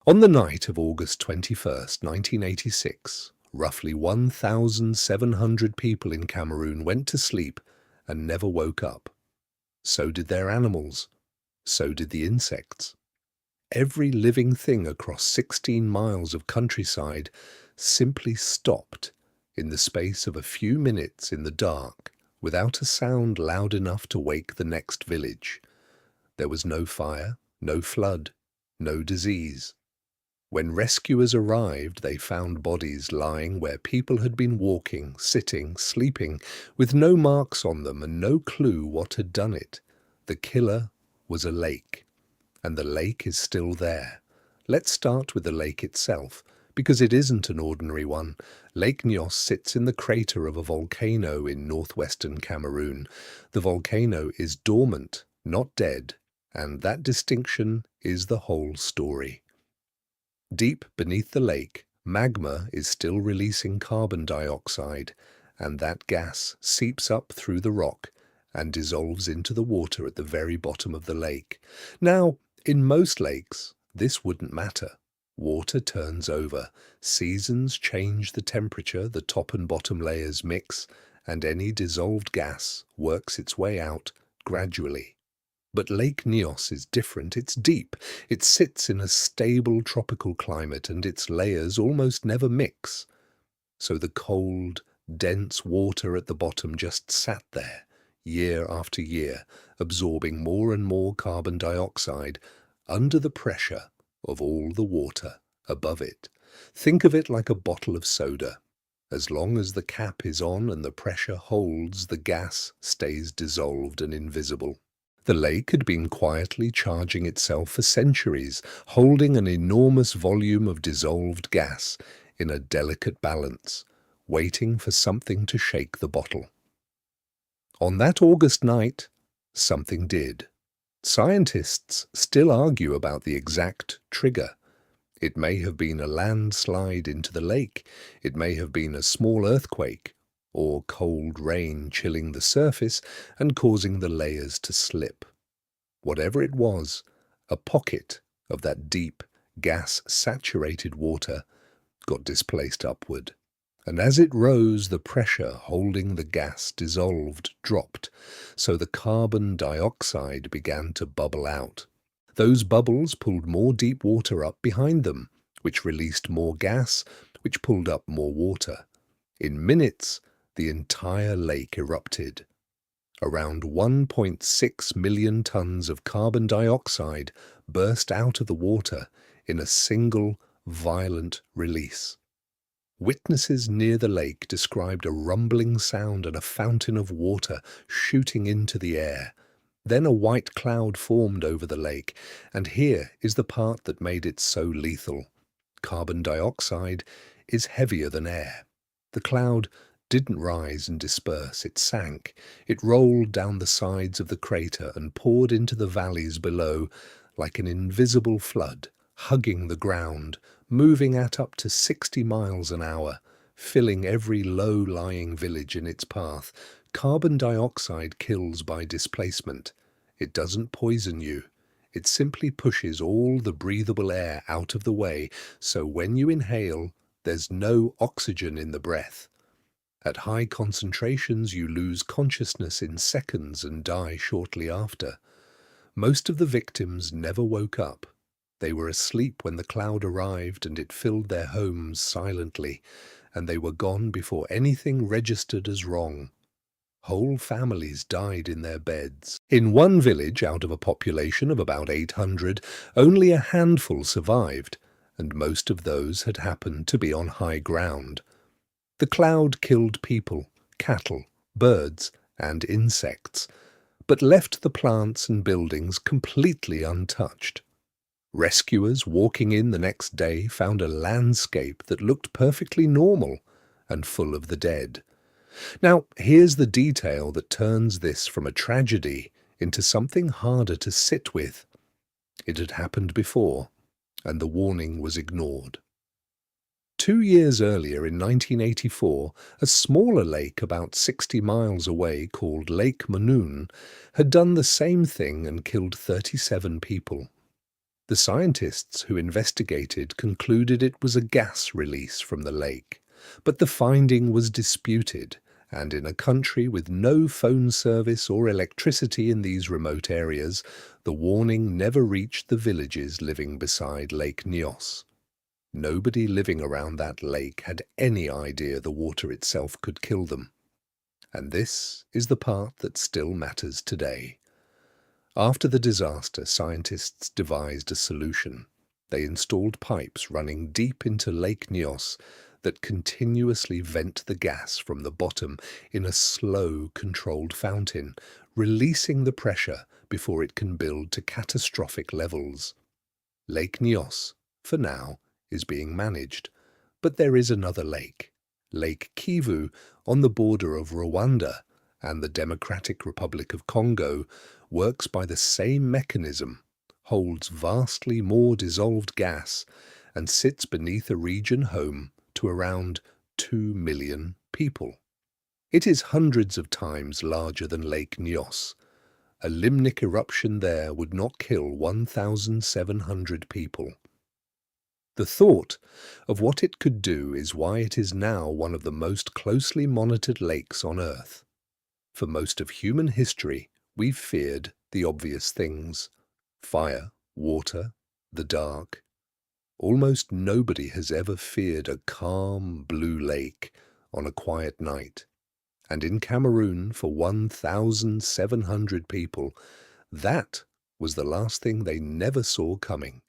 On the night of August 21st, 1986, roughly 1,700 people in Cameroon went to sleep and never woke up. So did their animals. So did the insects. Every living thing across 16 miles of countryside simply stopped in the space of a few minutes in the dark without a sound loud enough to wake the next village. There was no fire, no flood, no disease. When rescuers arrived, they found bodies lying where people had been walking, sitting, sleeping, with no marks on them and no clue what had done it. The killer was a lake, and the lake is still there. Let's start with the lake itself, because it isn't an ordinary one. Lake Nyos sits in the crater of a volcano in northwestern Cameroon. The volcano is dormant, not dead, and that distinction is the whole story. Deep beneath the lake, magma is still releasing carbon dioxide, and that gas seeps up through the rock and dissolves into the water at the very bottom of the lake. Now, in most lakes, this wouldn't matter. Water turns over, seasons change the temperature, the top and bottom layers mix, and any dissolved gas works its way out gradually. But Lake Nyos is different. It's deep. It sits in a stable tropical climate, and its layers almost never mix. So the cold, dense water at the bottom just sat there, year after year, absorbing more and more carbon dioxide under the pressure of all the water above it. Think of it like a bottle of soda. As long as the cap is on and the pressure holds, the gas stays dissolved and invisible. The lake had been quietly charging itself for centuries, holding an enormous volume of dissolved gas in a delicate balance, waiting for something to shake the bottle. On that August night, something did. Scientists still argue about the exact trigger. It may have been a landslide into the lake, it may have been a small earthquake, or cold rain chilling the surface and causing the layers to slip. Whatever it was, a pocket of that deep, gas-saturated water got displaced upward. And as it rose, the pressure holding the gas dissolved, dropped, so the carbon dioxide began to bubble out. Those bubbles pulled more deep water up behind them, which released more gas, which pulled up more water. In minutes, the entire lake erupted. Around 1.6 million tons of carbon dioxide burst out of the water in a single, violent release. Witnesses near the lake described a rumbling sound and a fountain of water shooting into the air. Then a white cloud formed over the lake, and here is the part that made it so lethal. Carbon dioxide is heavier than air. The cloud didn't rise and disperse, it sank. It rolled down the sides of the crater and poured into the valleys below like an invisible flood, hugging the ground, moving at up to 60 miles an hour, filling every low-lying village in its path. Carbon dioxide kills by displacement. It doesn't poison you. It simply pushes all the breathable air out of the way, so when you inhale, there's no oxygen in the breath. At high concentrations, you lose consciousness in seconds and die shortly after. Most of the victims never woke up. They were asleep when the cloud arrived and it filled their homes silently, and they were gone before anything registered as wrong. Whole families died in their beds. In one village out of a population of about 800, only a handful survived, and most of those had happened to be on high ground. The cloud killed people, cattle, birds, and insects, but left the plants and buildings completely untouched. Rescuers walking in the next day found a landscape that looked perfectly normal and full of the dead. Now, here's the detail that turns this from a tragedy into something harder to sit with. It had happened before, and the warning was ignored. 2 years earlier, in 1984, a smaller lake about 60 miles away called Lake Manoon had done the same thing and killed 37 people. The scientists who investigated concluded it was a gas release from the lake, but the finding was disputed, and in a country with no phone service or electricity in these remote areas, the warning never reached the villages living beside Lake Nyos. Nobody living around that lake had any idea the water itself could kill them. And this is the part that still matters today. After the disaster, scientists devised a solution. They installed pipes running deep into Lake Nyos that continuously vent the gas from the bottom in a slow, controlled fountain, releasing the pressure before it can build to catastrophic levels. Lake Nyos, for now, is being managed, but there is another lake, Lake Kivu, on the border of Rwanda and the Democratic Republic of Congo, works by the same mechanism, holds vastly more dissolved gas, and sits beneath a region home to around 2 million people. It is hundreds of times larger than Lake Nyos. A limnic eruption there would not kill 1,700 people. The thought of what it could do is why it is now one of the most closely monitored lakes on Earth. For most of human history, we've feared the obvious things: fire, water, the dark. Almost nobody has ever feared a calm blue lake on a quiet night. And in Cameroon, for 1,700 people, that was the last thing they never saw coming.